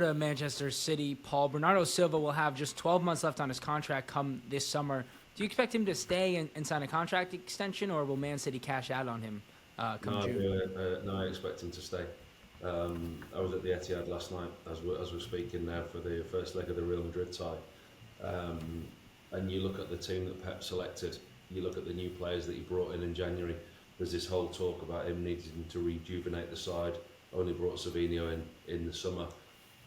To Manchester City, Paul. Bernardo Silva will have just 12 months left on his contract come this summer. Do you expect him to stay and sign a contract extension, or will Man City cash out on him come No, I June? do. No, I expect him to stay. I was at the Etihad last night as we're speaking now for the first leg of the Real Madrid tie. Um, and you look at the team that Pep selected, you look at the new players that he brought in January. There's this whole talk about him needing to rejuvenate the side. Only brought Savinho in the summer.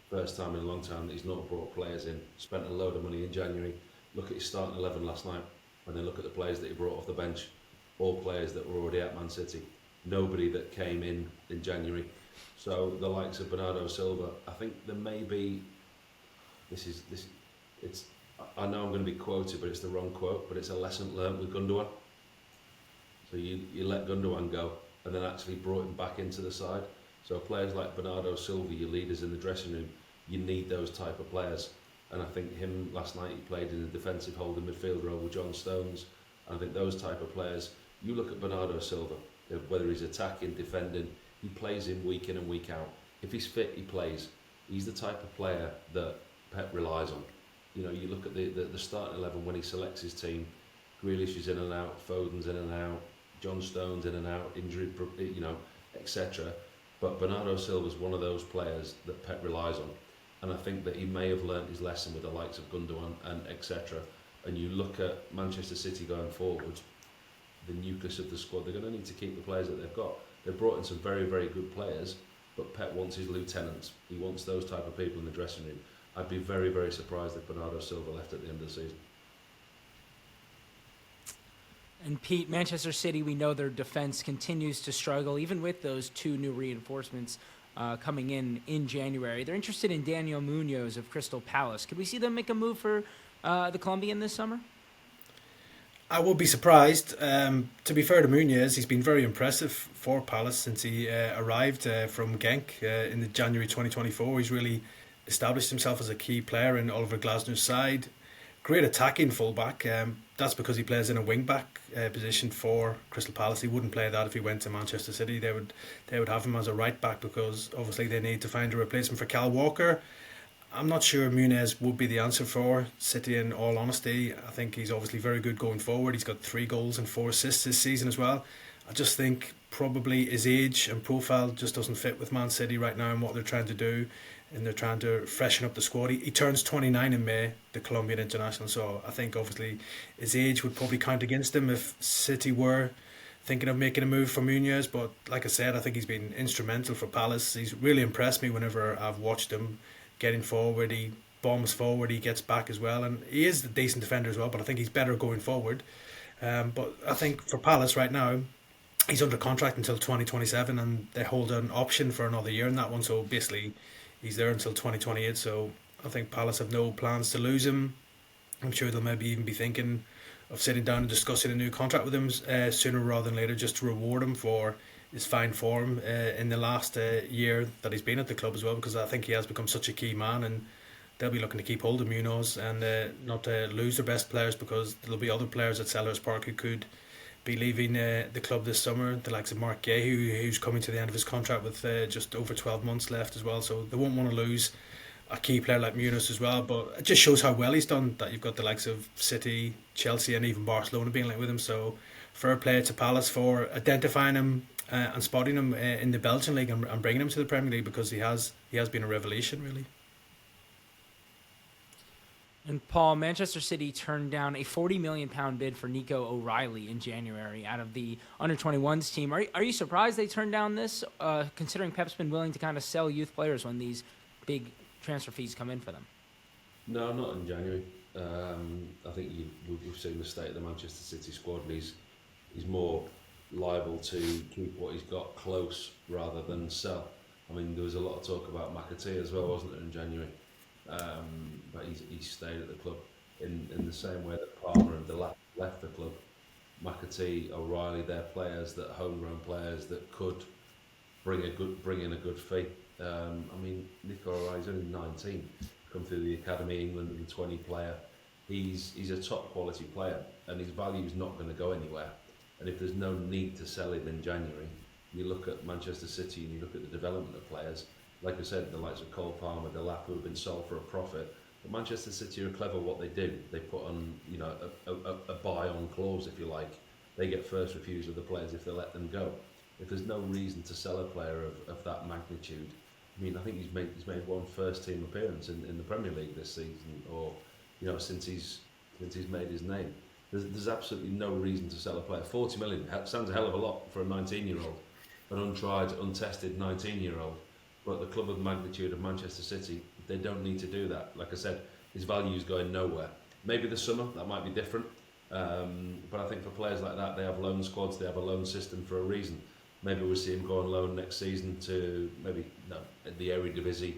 First time in a long time that he's not brought players in. Spent a load of money in January. Look at his starting 11 last night, and then look at the players that he brought off the bench. All players that were already at Man City. Nobody that came in January. So the likes of Bernardo Silva, I think there may be. This. It's. I know I'm going to be quoted, but it's the wrong quote. But it's a lesson learnt with Gundogan. So you let Gundogan go, and then actually brought him back into the side. So players like Bernardo Silva, your leaders in the dressing room, you need those type of players. And I think him last night, he played in the defensive holding midfield role with John Stones. And I think those type of players, you look at Bernardo Silva, whether he's attacking, defending, he plays in and week out. If he's fit, he plays. He's the type of player that Pep relies on. You know, you look at the starting 11 when he selects his team, Grealish is in and out, Foden's in and out, John Stones in and out, injury, etc. But Bernardo Silva is one of those players that Pep relies on. And I think that he may have learnt his lesson with the likes of Gundogan and etc. And you look at Manchester City going forward, the nucleus of the squad, they're going to need to keep the players that they've got. They've brought in some very, very good players, but Pep wants his lieutenants. He wants those type of people in the dressing room. I'd be very, very surprised if Bernardo Silva left at the end of the season. And Pete, Manchester City, we know their defense continues to struggle, even with those two new reinforcements coming in January. They're interested in Daniel Munoz of Crystal Palace. Could we see them make a move for the Colombian this summer? I would be surprised. To be fair to Munoz, he's been very impressive for Palace since he arrived from Genk in the January 2024. He's really established himself as a key player in Oliver Glasner's side. Great attacking fullback. That's because he plays in a wing back position for Crystal Palace. He wouldn't play that if he went to Manchester City. They would have him as a right back because obviously they need to find a replacement for Cal Walker. I'm not sure Munoz would be the answer for City in all honesty. I think he's obviously very good going forward. He's got 3 goals and 4 assists this season as well. I just think probably his age and profile just doesn't fit with Man City right now and what they're trying to do. And they're trying to freshen up the squad. He turns 29 in May, the Colombian international. So I think obviously his age would probably count against him if City were thinking of making a move for Munoz. But like I said, I think he's been instrumental for Palace. He's really impressed me whenever I've watched him getting forward. He bombs forward, he gets back as well. And he is a decent defender as well, but I think he's better going forward. But I think for Palace right now, he's under contract until 2027 and they hold an option for another year in that one. So basically, he's there until 2028, so I think Palace have no plans to lose him. I'm sure they'll maybe even be thinking of sitting down and discussing a new contract with him sooner rather than later, just to reward him for his fine form in the last year that he's been at the club as well, because I think he has become such a key man, and they'll be looking to keep hold of Munoz and not lose their best players, because there'll be other players at Selhurst Park who could be leaving the club this summer, the likes of Mark Gay, who's coming to the end of his contract with just over 12 months left as well. So they won't want to lose a key player like Munoz as well. But it just shows how well he's done that you've got the likes of City, Chelsea, and even Barcelona being linked with him. So fair play to Palace for identifying him and spotting him in the Belgian league and bringing him to the Premier League, because he has been a revelation really. And Paul, Manchester City turned down a £40 million bid for Nico O'Reilly in January out of the under-21s team. Are you surprised they turned down this, considering Pep's been willing to kind of sell youth players when these big transfer fees come in for them? No, not in January. I think we've seen the state of the Manchester City squad, and he's more liable to keep what he's got close rather than sell. I mean, there was a lot of talk about McAtee as well, wasn't there, in January? But he's stayed at the club in the same way that Palmer and Delap left the club. McAtee, O'Reilly, they're players that homegrown players that could bring in a good fee. I mean, Nico O'Reilly's only 19, come through the academy, England, and 20 player. He's a top quality player, and his value is not going to go anywhere. And if there's no need to sell him in January, you look at Manchester City and you look at the development of players. like I said, the likes of Cole Palmer, Delap, who have been sold for a profit. But Manchester City are clever what they do. They put on, a buy-on clause, if you like. They get first refusal of the players if they let them go. If there's no reason to sell a player of that magnitude, I mean, I think he's made one first team appearance in the Premier League this season, or since he's made his name. There's absolutely no reason to sell a player. 40 million sounds a hell of a lot for a 19-year-old, an untried, untested 19-year-old. But the club of the magnitude of Manchester City, they don't need to do that. Like I said, his value is going nowhere. Maybe this summer that might be different, but I think for players like that, they have loan squads, they have a loan system for a reason. Maybe we'll see him go on loan next season to the Eredivisie,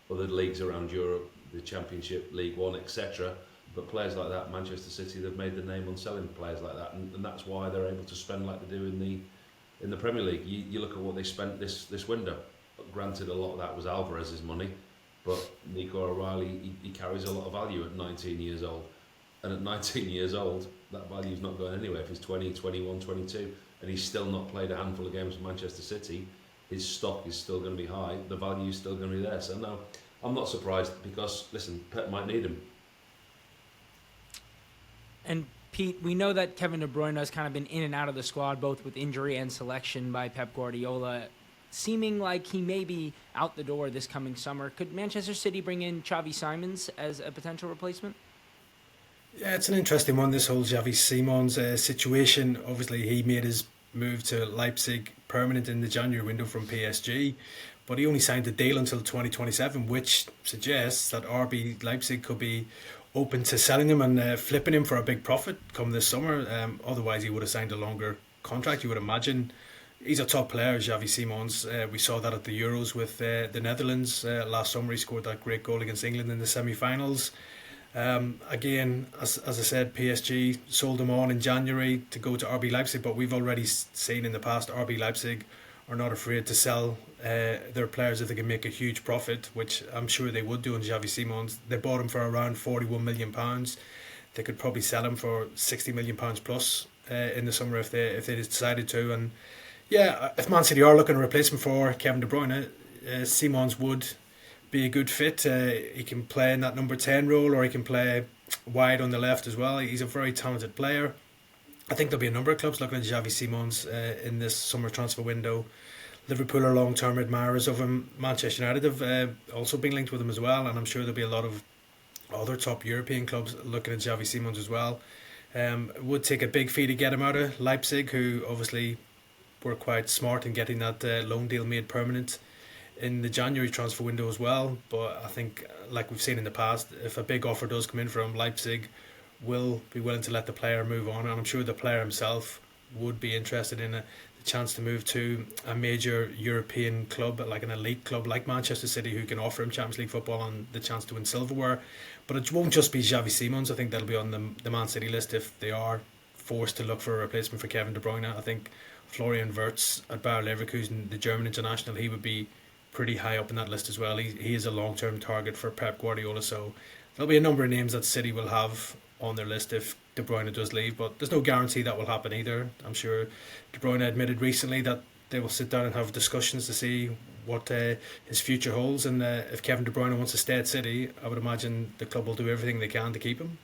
other leagues around Europe, the Championship, League One, etc. But players like that, Manchester City, they've made their name on selling players like that, and that's why they're able to spend like they do in the Premier League. You look at what they spent this window. Granted, a lot of that was Alvarez's money, but Nico O'Reilly, he carries a lot of value at 19 years old. And at 19 years old, that value's not going anywhere. If he's 20, 21, 22, and he's still not played a handful of games for Manchester City, his stock is still going to be high, the value is still going to be there. So no, I'm not surprised, because, listen, Pep might need him. And Pete, we know that Kevin De Bruyne has kind of been in and out of the squad, both with injury and selection by Pep Guardiola, seeming like he may be out the door this coming summer. Could Manchester City bring in Xavi Simons as a potential replacement? Yeah, it's an interesting one, this whole Xavi Simons situation. Obviously, he made his move to Leipzig permanent in the January window from PSG, but he only signed the deal until 2027, which suggests that RB Leipzig could be open to selling him and flipping him for a big profit come this summer. Otherwise, he would have signed a longer contract, you would imagine. He's a top player, Xavi Simons. We saw that at the Euros with the Netherlands last summer. He scored that great goal against England in the semi-finals. Again, as I said, PSG sold him on in January to go to RB Leipzig, but we've already seen in the past RB Leipzig are not afraid to sell their players if they can make a huge profit, which I'm sure they would do on Xavi Simons. They bought him for around £41 million. They could probably sell him for £60 million plus in the summer if they decided to. And yeah, if Man City are looking to replace him for Kevin De Bruyne, Simons would be a good fit. He can play in that number 10 role, or he can play wide on the left as well. He's a very talented player. I think there'll be a number of clubs looking at Xavi Simons in this summer transfer window. Liverpool are long-term admirers of him. Manchester United have also been linked with him as well, and I'm sure there'll be a lot of other top European clubs looking at Xavi Simons as well. It would take a big fee to get him out of Leipzig, who obviously were quite smart in getting that loan deal made permanent in the January transfer window as well. But I think, like we've seen in the past, if a big offer does come in from Leipzig, will be willing to let the player move on, and I'm sure the player himself would be interested in the chance to move to a major European club, like an elite club like Manchester City, who can offer him Champions League football and the chance to win silverware. But it won't just be Xavi Simons. I think that'll be on the Man City list if they are forced to look for a replacement for Kevin De Bruyne. I think Florian Wirtz at Bayer Leverkusen, the German international, he would be pretty high up in that list as well. He is a long-term target for Pep Guardiola, so there'll be a number of names that City will have on their list if De Bruyne does leave, but there's no guarantee that will happen either. I'm sure De Bruyne admitted recently that they will sit down and have discussions to see what his future holds, and if Kevin De Bruyne wants to stay at City, I would imagine the club will do everything they can to keep him.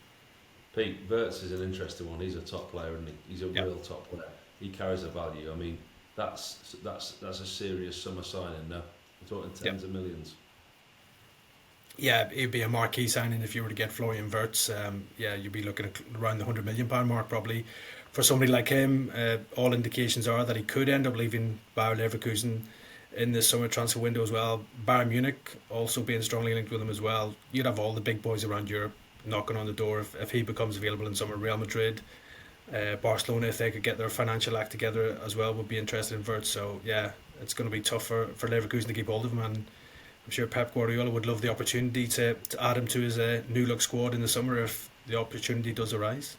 Pete, Wirtz is an interesting one. He's a top player, and he's a real top player. He carries a value. I mean, that's a serious summer signing now. We're talking tens of millions. Yeah, it'd be a marquee signing if you were to get Florian Wirtz. You'd be looking at around the £100 million mark probably for somebody like him. All indications are that he could end up leaving Bayer Leverkusen in the summer transfer window as well. Bayern Munich also being strongly linked with him as well. You'd have all the big boys around Europe knocking on the door if he becomes available in summer. Real Madrid, Barcelona, if they could get their financial act together as well, would be interested in Wirtz. So yeah, it's going to be tough for Leverkusen to keep hold of him, and I'm sure Pep Guardiola would love the opportunity to add him to his new look squad in the summer if the opportunity does arise.